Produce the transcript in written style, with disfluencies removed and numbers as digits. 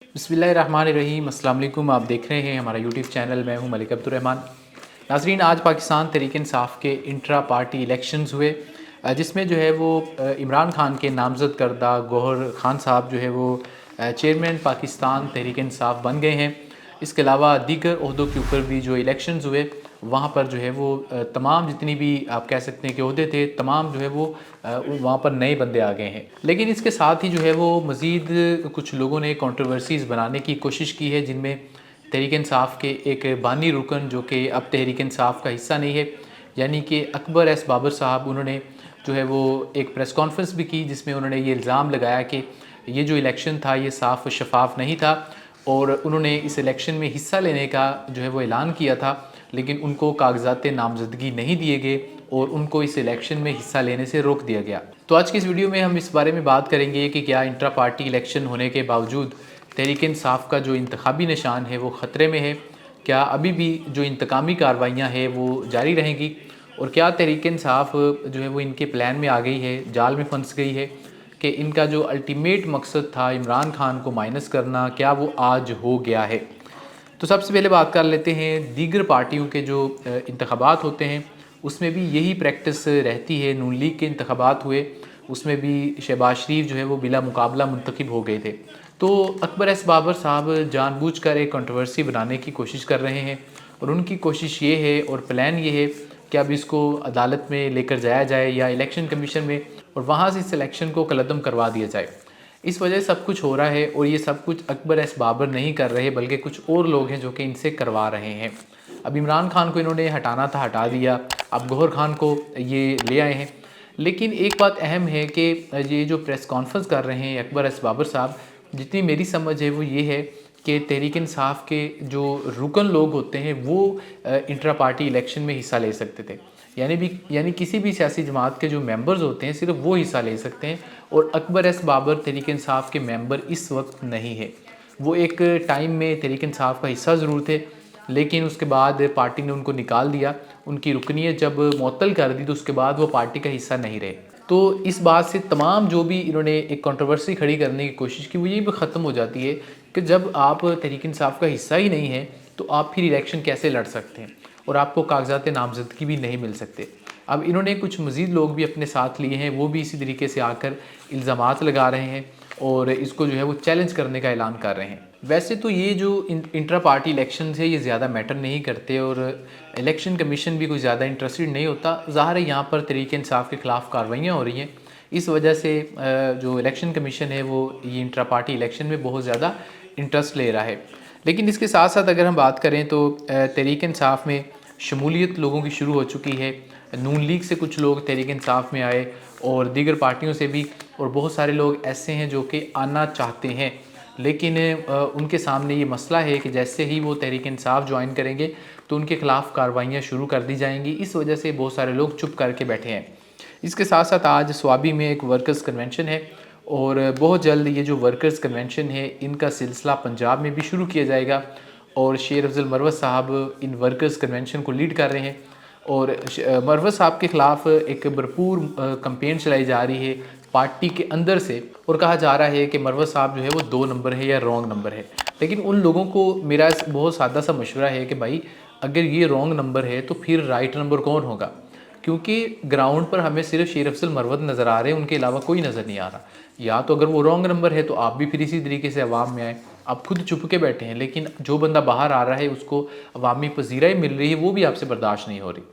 बिस्मिल्लाहिर्रहमानिर्रहीम। अस्सलाम वालेकुम। आप देख रहे हैं हमारा यूट्यूब चैनल। मैं हूं मलिक अब्दुर्रहमान। नाज़रीन, आज पाकिस्तान तहरीक इंसाफ के इंट्रा पार्टी इलेक्शंस हुए, जिसमें जो है वो इमरान खान के नामज़द करदा गौहर खान साहब जो है वो चेयरमैन पाकिस्तान तहरीक इंसाफ बन गए हैं। इसके अलावा दीगर ओहदों के ऊपर भी जो इलेक्शंस हुए वहाँ पर जो है वो तमाम जितनी भी आप कह सकते हैं कि ओहदे थे, तमाम जो है वो वहाँ पर नए बंदे आ गए हैं। लेकिन इसके साथ ही जो है वो मज़ीद कुछ लोगों ने कंट्रोवर्सीज़ बनाने की कोशिश की है, जिनमें तहरीक इंसाफ के एक बानी रुकन जो कि अब तहरीक इंसाफ का हिस्सा नहीं है, यानी कि अकबर एस बाबर साहब, उन्होंने जो है वो एक प्रेस कॉन्फ्रेंस भी की जिसमें उन्होंने ये इल्ज़ाम लगाया कि ये जो इलेक्शन था ये साफ़ व शफाफ नहीं था, और उन्होंने इस इलेक्शन में हिस्सा लेने का जो है वो ऐलान किया था, लेकिन उनको कागजात नामज़दगी नहीं दिए गए और उनको इस इलेक्शन में हिस्सा लेने से रोक दिया गया। तो आज की इस वीडियो में हम इस बारे में बात करेंगे कि क्या इंट्रा पार्टी इलेक्शन होने के बावजूद तहरीक इंसाफ का जो इंतखाबी निशान है वो ख़तरे में है, क्या अभी भी जो इंतकामी कार्रवाइयाँ हैं वो जारी रहेंगी, और क्या तहरीक इंसाफ जो है वो इनके प्लान में आ गई है, जाल में फंस गई है कि इनका जो अल्टीमेट मकसद था इमरान खान को माइनस करना, क्या वो आज हो गया है। तो सबसे पहले बात कर लेते हैं दीगर पार्टियों के जो इंतखाबात होते हैं, उसमें भी यही प्रैक्टिस रहती है। नून लीग के इंतखाबात हुए, उसमें भी शहबाज शरीफ जो है वो बिला मुकाबला मुंतखब हो गए थे। तो अकबर एस बाबर साहब जानबूझकर एक कंट्रोवर्सी बनाने की कोशिश कर रहे हैं, और उनकी कोशिश ये है और प्लान ये है कि अब इसको अदालत में लेकर जाया जाए या इलेक्शन कमीशन में, और वहाँ से इस इलेक्शन को कलअदम करवा दिया जाए। इस वजह से सब कुछ हो रहा है, और ये सब कुछ अकबर एस बाबर नहीं कर रहे, बल्कि कुछ और लोग हैं जो कि इनसे करवा रहे हैं। अब इमरान खान को इन्होंने हटाना था, हटा दिया, अब गौहर खान को ये ले आए हैं। लेकिन एक बात अहम है कि ये जो प्रेस कॉन्फ्रेंस कर रहे हैं अकबर एस बाबर साहब, जितनी मेरी समझ है वो ये है कि तहरीक इंसाफ के जो रुकन लोग होते हैं वो इंट्रा पार्टी इलेक्शन में हिस्सा ले सकते थे, यानी किसी भी सियासी जमात के जो मेंबर्स होते हैं सिर्फ वो हिस्सा ले सकते हैं, और अकबर एस बाबर तहरीक इंसाफ के मेंबर इस वक्त नहीं है। वो एक टाइम में तहरीक इंसाफ का हिस्सा ज़रूर थे, लेकिन उसके बाद पार्टी ने उनको निकाल दिया, उनकी रुकनीत जब मुअत्तल कर दी तो उसके बाद वो पार्टी का हिस्सा नहीं रहे। तो इस बात से तमाम जो भी इन्होंने एक कंट्रोवर्सी खड़ी करने की कोशिश की वो ये भी ख़त्म हो जाती है कि जब आप तहरीक इंसाफ का हिस्सा ही नहीं है तो आप फिर इलेक्शन कैसे लड़ सकते हैं, और आपको कागजात नामज़दगी भी नहीं मिल सकते। अब इन्होंने कुछ मज़ीद लोग भी अपने साथ लिए हैं, वो भी इसी तरीके से आकर इल्ज़ामात लगा रहे हैं और इसको जो है वो चैलेंज करने का ऐलान कर रहे हैं। वैसे तो ये जो इंट्रा पार्टी इलेक्शन है ये ज़्यादा मैटर नहीं करते, और इलेक्शन कमीशन भी कोई ज़्यादा इंटरेस्टेड नहीं होता। ज़ाहिर है यहाँ पर तहरीक इंसाफ के ख़िलाफ़ कार्रवाइयाँ हो रही हैं, इस वजह से जो इलेक्शन कमीशन है वो ये इंट्रा पार्टी इलेक्शन में बहुत ज़्यादा इंटरेस्ट ले रहा है। लेकिन इसके साथ साथ अगर हम बात करें तो तहरीक इंसाफ में शमूलियत लोगों की शुरू हो चुकी है। नून लीग से कुछ लोग तहरीक इंसाफ में आए और दीगर पार्टियों से भी, और बहुत सारे लोग ऐसे हैं जो कि आना चाहते हैं, लेकिन उनके सामने ये मसला है कि जैसे ही वो तहरीक इंसाफ ज्वाइन करेंगे तो उनके ख़िलाफ़ कार्रवाइयाँ शुरू कर दी जाएंगी। इस वजह से बहुत सारे लोग चुप करके बैठे हैं। इसके साथ साथ आज स्वाबी में एक वर्कर्स कन्वेंशन है, और बहुत जल्द ये जो वर्कर्स कन्वेंशन है इनका सिलसिला पंजाब में भी शुरू किया जाएगा, और शेर अफजल मरवत साहब इन वर्कर्स कन्वेंशन को लीड कर रहे हैं, और मरवत साहब के ख़िलाफ़ एक भरपूर कंपेन चलाई जा रही है पार्टी के अंदर से, और कहा जा रहा है कि मरवत साहब जो है वो 2 नंबर है या रॉन्ग नंबर है। लेकिन उन लोगों को मेरा बहुत सादा सा मशवरा है कि भाई अगर ये रॉन्ग नंबर है तो फिर राइट नंबर कौन होगा, क्योंकि ग्राउंड पर हमें सिर्फ शेर अफजल मरवत नज़र आ रहे हैं, उनके अलावा कोई नज़र नहीं आ रहा। या तो अगर वो रॉन्ग नंबर है तो आप भी फिर इसी तरीके से अवाम में आए। आप खुद चुप के बैठे हैं, लेकिन जो बंदा बाहर आ रहा है उसको अवामी पजीराई मिल रही है, वो भी आपसे बर्दाश्त नहीं हो रही।